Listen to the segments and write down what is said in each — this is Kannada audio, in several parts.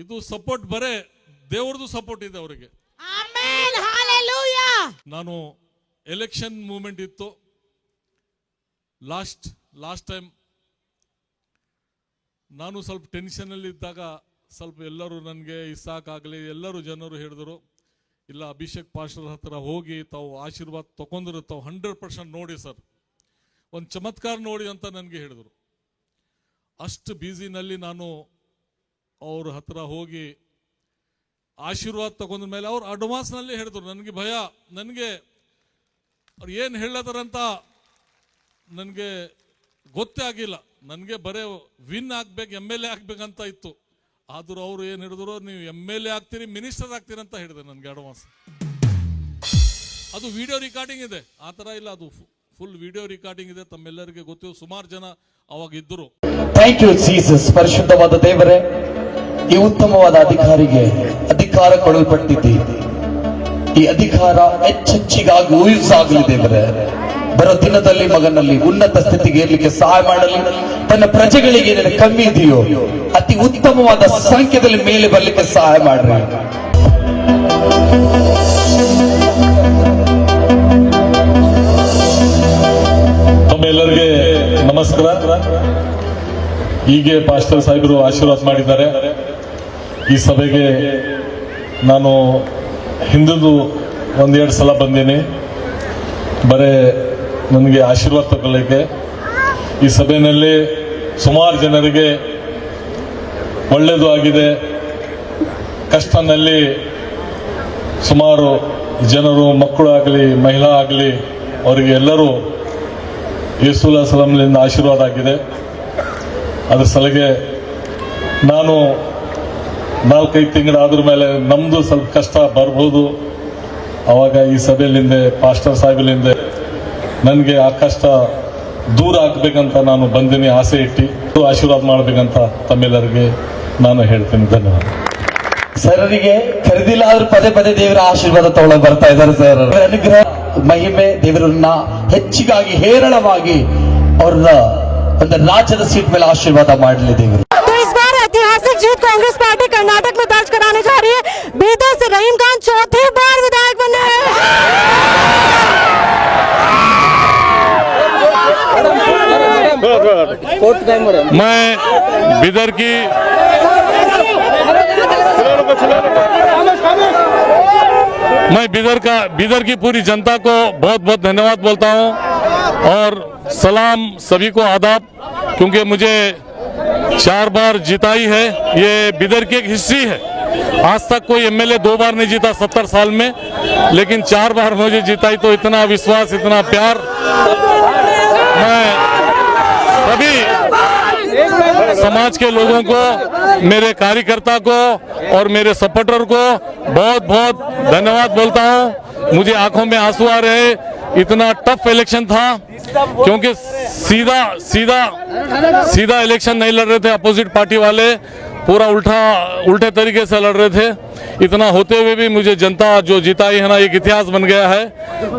ಇದು ಸಪೋರ್ಟ್ ಬರೇ ದೇವರದು ಸಪೋರ್ಟ್ ಇದೆ ಅವರಿಗೆ. Amen, hallelujah. ನಾನು ಎಲೆಕ್ಷನ್ ಮೂವ್ಮೆಂಟ್ ಇತ್ತು ಲಾಸ್ಟ್ ಟೈಮ್, ನಾನು ಸ್ವಲ್ಪ ಟೆನ್ಷನ್ ಅಲ್ಲಿ ಇದ್ದಾಗ ಸ್ವಲ್ಪ ಎಲ್ಲರೂ ನನಗೆ ಇಸಾಕ್ ಆಗಲಿ ಎಲ್ಲರೂ ಜನರು ಹೇಳಿದ್ರು, ಇಲ್ಲ ಅಭಿಷೇಕ್ ಪಾಸ್ಟರ್ ಹತ್ರ ಹೋಗಿ ತಾವು ಆಶೀರ್ವಾದ ತಗೊಂಡ್ರೆ ತಾವು 100% ನೋಡಿ ಸರ್, ಒಂದು ಚಮತ್ಕಾರ ನೋಡಿ ಅಂತ ನನಗೆ ಹೇಳಿದರು. ಅಷ್ಟು ಬ್ಯುಸಿನಲ್ಲಿ ನಾನು ಅವ್ರ ಹತ್ರ ಹೋಗಿ ಆಶೀರ್ವಾದ ತಗೊಂಡ ಮೇಲೆ ಅವ್ರು ಅಡ್ವಾನ್ಸ್ನಲ್ಲಿ ಹೇಳಿದ್ರು. ನನಗೆ ಭಯ, ನನಗೆ ಅವ್ರು ಏನು ಹೇಳತಾರಂತ ನನಗೆ ಗೊತ್ತೇ ಆಗಿಲ್ಲ. ನನಗೆ ಬರೇ ವಿನ್ ಆಗ್ಬೇಕು, MLA ಆಗ್ಬೇಕಂತ ಇತ್ತು. ಆದರೂ ಅವರು ಏನು ಹೇಳಿದ್ರು, ನೀವು MLA ಆಗ್ತೀರಿ, ಮಿನಿಸ್ಟರ್ ಆಗ್ತೀರಿ ಅಂತ ಹೇಳಿದೆ ನನಗೆ ಅಡ್ವಾನ್ಸ್. ಅದು ವಿಡಿಯೋ ರಿಕಾರ್ಡಿಂಗ್ ಇದೆ, ಆ ಥರ ಇಲ್ಲ, ಅದು ಫುಲ್ ವಿಡಿಯೋ ರಿಕಾರ್ಡಿಂಗ್ ಇದೆ, ತಮ್ಮೆಲ್ಲರಿಗೆ ಗೊತ್ತಿದೆ. ಸುಮಾರು ಜನ ಅವಾಗ ಇದ್ದರು. Thank you Jesus. ಪರಿಶುದ್ಧವಾದ ದೇವರೇ, ಈ ಉತ್ತಮವಾದ ಅಧಿಕಾರಿಗೆ ಅಧಿಕಾರ ಕೊಡಲ್ಪಟ್ಟಿದ್ದಿ, ಈ ಅಧಿಕಾರ ಹೆಚ್ಚೆಚ್ಚಿಗಾಗಿ ಯೂಸಾಗಲಿ ದೇವರೇ. ಬರೋ ದಿನದಲ್ಲಿ ಮಗನಲ್ಲಿ ಉನ್ನತ ಸ್ಥಿತಿಗೆ ಇರಲಿಕ್ಕೆ ಸಹಾಯ ಮಾಡಲಿ. ತನ್ನ ಪ್ರಜೆಗಳಿಗೆ ಏನೇನು ಕಮ್ಮಿ ಇದೆಯೋ ಅತಿ ಉತ್ತಮವಾದ ಸಂಖ್ಯೆಯಲ್ಲಿ ಮೇಲೆ ಬರಲಿಕ್ಕೆ ಸಹಾಯ ಮಾಡ್ರಿ. ತಮ್ಮೆಲ್ಲರಿಗೆ ನಮಸ್ಕಾರ. ಹೀಗೆ ಪಾಸ್ಟರ್ ಸಾಹೇಬರು ಆಶೀರ್ವಾದ ಮಾಡಿದ್ದಾರೆ. ಈ ಸಭೆಗೆ ನಾನು ಹಿಂದಿದ್ದು 1-2 ಸಲ ಬಂದೇನೆ, ಬರೇ ನನಗೆ ಆಶೀರ್ವಾದ ತಗೊಳ್ಳಿಕ್ಕೆ. ಈ ಸಭೆಯಲ್ಲಿ ಸುಮಾರು ಜನರಿಗೆ ಒಳ್ಳೆಯದು ಆಗಿದೆ. ಕಷ್ಟನಲ್ಲಿ ಸುಮಾರು ಜನರು, ಮಕ್ಕಳು ಆಗಲಿ ಮಹಿಳಾ ಆಗಲಿ, ಅವರಿಗೆ ಎಲ್ಲರೂ ಯೇಸುಲ್ಲಾ ಸಲಾಂನಿಂದ ಆಶೀರ್ವಾದ ಆಗಿದೆ. ಅದರ ಸಲಗೆ ನಾನು 4-5 ತಿಂಗಳಾದ್ರ ಮೇಲೆ ನಮ್ಮದು ಸ್ವಲ್ಪ ಕಷ್ಟ ಬರ್ಬೋದು. ಆವಾಗ ಈ ಸಭೆಯಲ್ಲಿಂದ ಪಾಸ್ಟರ್ ಸಾಹೇಬಲಿಂದ ನನಗೆ ಆ ಕಷ್ಟ ದೂರ ಆಗ್ಬೇಕಂತ ನಾನು ಬಂದಿನಿ, ಆಸೆ ಇಟ್ಟು ಆಶೀರ್ವಾದ ಮಾಡ್ಬೇಕಂತ ತಮ್ಮೆಲ್ಲರಿಗೆ ನಾನು ಹೇಳ್ತೀನಿ. ಧನ್ಯವಾದ. ಸರ್ರಿಗೆ ಖರೀದಿಲ್ಲ ಆದ್ರೂ ಪದೇ ಪದೇ ದೇವರ ಆಶೀರ್ವಾದ ತಗೊಳ್ಳೋಕೆ ಬರ್ತಾ ಇದ್ದಾರೆ ಸರ್. ಅನುಗ್ರಹ ಮಹಿಮೆ ದೇವರನ್ನ ಹೆಚ್ಚಿಗಾಗಿ ಹೇರಳವಾಗಿ ಅವ್ರನ್ನ ಒಂದು ರಾಜ್ಯದ ಸೀಟ್ ಮೇಲೆ ಆಶೀರ್ವಾದ ಮಾಡಲಿ ದೇವರು. ऐतिहासिक जीत कांग्रेस पार्टी कर्नाटक में दर्ज कराने जा रही है. बीदर से रहीम खान चौथी बार विधायक बने हैं. मैं बीदर की पूरी जनता को बहुत बहुत धन्यवाद बोलता हूं और सलाम सभी को आदाब, क्योंकि मुझे 4 बार जिताई है. ये बीदर की एक हिस्ट्री है. आज तक कोई MLA 2 बार नहीं जीता 70 साल में, लेकिन 4 बार मुझे जिताई. तो इतना विश्वास, इतना प्यार. मैं सभी समाज के लोगों को, मेरे कार्यकर्ता को और मेरे सपोर्टर को बहुत बहुत धन्यवाद बोलता हूं. मुझे आंखों में आंसू आ रहे. इतना टफ इलेक्शन था, क्योंकि सीधा इलेक्शन नहीं लड़ रहे थे अपोजिट पार्टी वाले, पूरा उल्टे तरीके से लड़ रहे थे. इतना होते हुए भी मुझे जनता जो जिताई है ना, एक इतिहास बन गया है.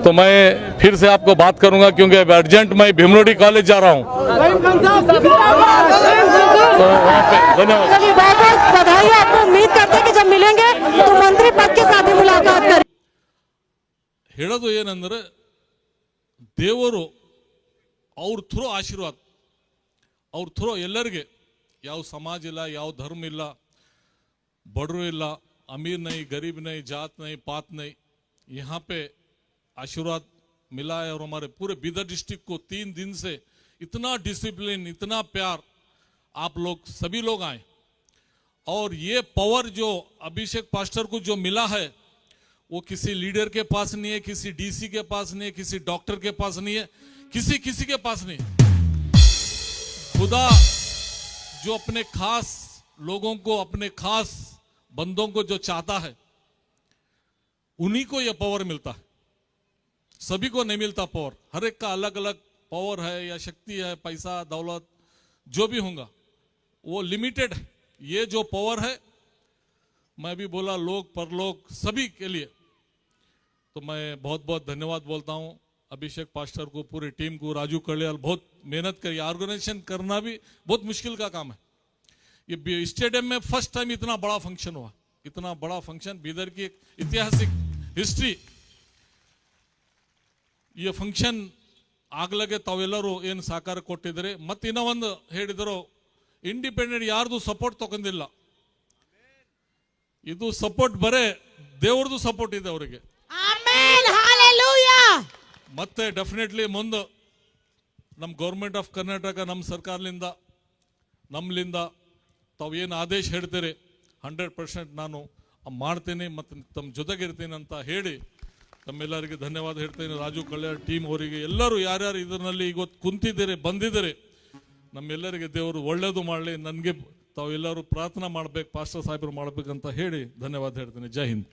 तो मैं फिर से आपको बात करूंगा, क्योंकि अर्जेंट मैं भीमलोडी कॉलेज जा रहा हूं. तो धन्यवाद. बधाई. आपको उम्मीद करते हैं कि जब मिलेंगे तो मंत्री पद के साथ ही मुलाकात करें. ಹೇಳೋದು ಏನಂದ್ರೆ, ದೇವರು ಅವ್ರ ಥ್ರೂ ಆಶೀರ್ವಾದ, ಅವ್ರ ಥ್ರೂ ಎಲ್ಲರಿಗೆ, ಯಾವ ಸಮಾಜ ಇಲ್ಲ, ಯಾವ ಧರ್ಮ ಇಲ್ಲ, बड़रू इल्ला, अमीर नहीं, गरीब नहीं, जात नहीं, पात नहीं, यहाँ पे आशीर्वाद मिला है. और हमारे पूरे बीदर डिस्ट्रिक्ट को 3 दिन से इतना डिसिप्लिन, इतना प्यार, आप लोग सभी लोग आए. और ये पावर जो अभिषेक पास्टर को जो मिला है, वो किसी लीडर के पास नहीं है, किसी DC के पास नहीं है, किसी डॉक्टर के पास नहीं है, किसी के पास नहीं. खुदा जो अपने खास लोगों को, अपने खास बंदों को जो चाहता है, उन्हीं को यह पावर मिलता है. सभी को नहीं मिलता पावर. हर एक का अलग अलग पावर है या शक्ति है, पैसा दौलत जो भी होगा वो लिमिटेड है. ये जो पावर है, मैं भी बोला, लोग परलोक सभी के लिए. तो मैं बहुत बहुत धन्यवाद बोलता हूं अभिषेक पास्टर को, पूरी टीम को, राजू कड़ियाल बहुत मेहनत करी. ऑर्गेनाइजेशन करना भी बहुत मुश्किल का काम है. ये स्टेडियम में फर्स्ट टाइम इतना बड़ा फंक्शन हुआ, इतना बड़ा फंक्शन, बीदर की एक ऐतिहासिक हिस्ट्री. ಈ ಫಂಕ್ಷನ್ ಆಗ್ಲಾಗೆ ತಾವೆಲ್ಲರೂ ಏನು ಸಹಕಾರ ಕೊಟ್ಟಿದ್ದಾರೆ. ಮತ್ತೆ ಇನ್ನೂ ಒಂದು ಹೇಳಿದರು, ಇಂಡಿಪೆಂಡೆಂಟ್ ಯಾರ್ದು ಸಪೋರ್ಟ್ ತಗೊಂಡಿಲ್ಲ, ಇದು ಸಪೋರ್ಟ್ ಬರೇ ದೇವ್ರದ್ದು ಸಪೋರ್ಟ್ ಇದೆ ಅವರಿಗೆ. Amen, hallelujah. ಮತ್ತೆ ಡೆಫಿನೆಟ್ಲಿ ಮುಂದೆ ನಮ್ಮ ಗೌರ್ಮೆಂಟ್ ಆಫ್ ಕರ್ನಾಟಕ, ನಮ್ಮ ಸರ್ಕಾರದಿಂದ, ನಮ್ಮಲಿಂದ ತಾವು ಏನು ಆದೇಶ ಹೇಳ್ತೀರಿ 100% ನಾನು ಮಾಡ್ತೀನಿ ಮತ್ತು ತಮ್ಮ ಜೊತೆಗಿರ್ತೀನಿ ಅಂತ ಹೇಳಿ ತಮ್ಮೆಲ್ಲರಿಗೆ ಧನ್ಯವಾದ ಹೇಳ್ತೇನೆ. ರಾಜು ಕಲ್ಯಾಣ್ ಟೀಮ್ ಅವರಿಗೆ, ಎಲ್ಲರೂ ಯಾರ್ಯಾರು ಇದರಲ್ಲಿ ಇವತ್ತು ಕುಂತಿದ್ದೀರಿ, ಬಂದಿದ್ದೀರಿ, ನಮ್ಮೆಲ್ಲರಿಗೆ ದೇವರು ಒಳ್ಳೇದು ಮಾಡಲಿ. ನನಗೆ ತಾವೆಲ್ಲರೂ ಪ್ರಾರ್ಥನಾ ಮಾಡಬೇಕು, ಪಾಸ್ಟರ್ ಸಾಹೇಬರು ಮಾಡಬೇಕಂತ ಹೇಳಿ ಧನ್ಯವಾದ ಹೇಳ್ತೇನೆ. ಜೈ ಹಿಂದ್.